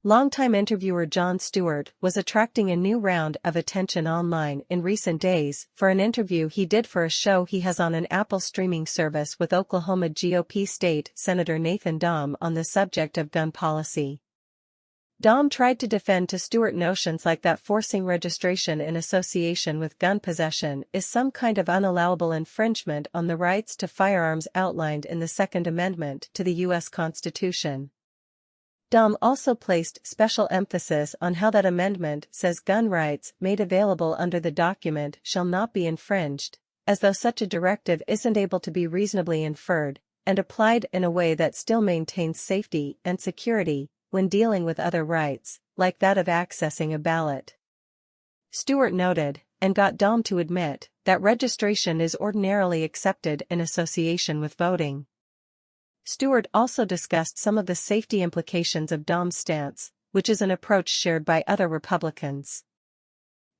Longtime interviewer Jon Stewart was attracting a new round of attention online in recent days for an interview he did for a show he has on an Apple streaming service with Oklahoma GOP State Senator Dahm on the subject of gun policy. Dahm tried to defend to Stewart notions like that forcing registration in association with gun possession is some kind of unallowable infringement on the rights to firearms outlined in the Second Amendment to the U.S. Constitution. Dahm also placed special emphasis on how that amendment says gun rights made available under the document shall not be infringed, as though such a directive isn't able to be reasonably inferred, and applied in a way that still maintains safety and security when dealing with other rights, like that of accessing a ballot. Stewart noted, and got Dahm to admit, that registration is ordinarily accepted in association with voting. Stewart also discussed some of the safety implications of Dahm's stance, which is an approach shared by other Republicans.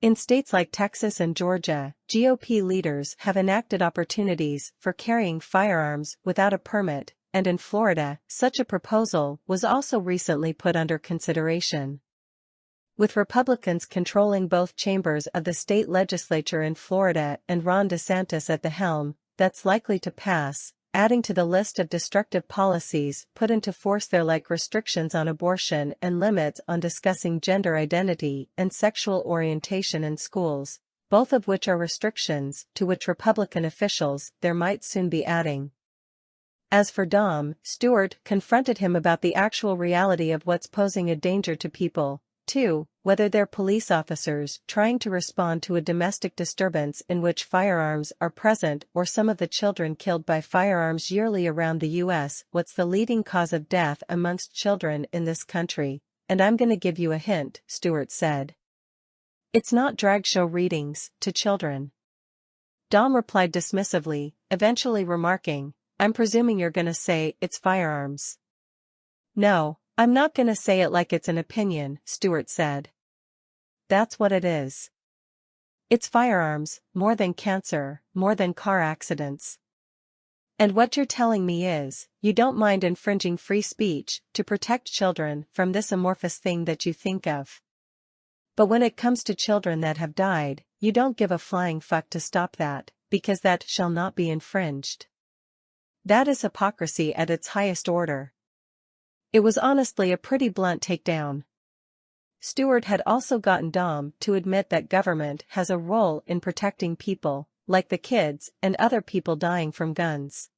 In states like Texas and Georgia, GOP leaders have enacted opportunities for carrying firearms without a permit, and in Florida, such a proposal was also recently put under consideration. With Republicans controlling both chambers of the state legislature in Florida and Ron DeSantis at the helm, that's likely to pass, adding to the list of destructive policies put into force there like restrictions on abortion and limits on discussing gender identity and sexual orientation in schools, both of which are restrictions to which Republican officials there might soon be adding. As for Dahm, Stewart confronted him about the actual reality of what's posing a danger to people, too, whether they're police officers trying to respond to a domestic disturbance in which firearms are present or some of the children killed by firearms yearly around the U.S. What's the leading cause of death amongst children in this country? And I'm gonna give you a hint, Stewart said. It's not drag show readings to children. Dahm replied dismissively, eventually remarking, I'm presuming you're gonna say it's firearms. No, I'm not gonna say it like it's an opinion, Stewart said. That's what it is. It's firearms, more than cancer, more than car accidents. And what you're telling me is, you don't mind infringing free speech to protect children from this amorphous thing that you think of. But when it comes to children that have died, you don't give a flying fuck to stop that, because that shall not be infringed. That is hypocrisy at its highest order. It was honestly a pretty blunt takedown. Stewart had also gotten Dahm to admit that government has a role in protecting people, like the kids and other people dying from guns.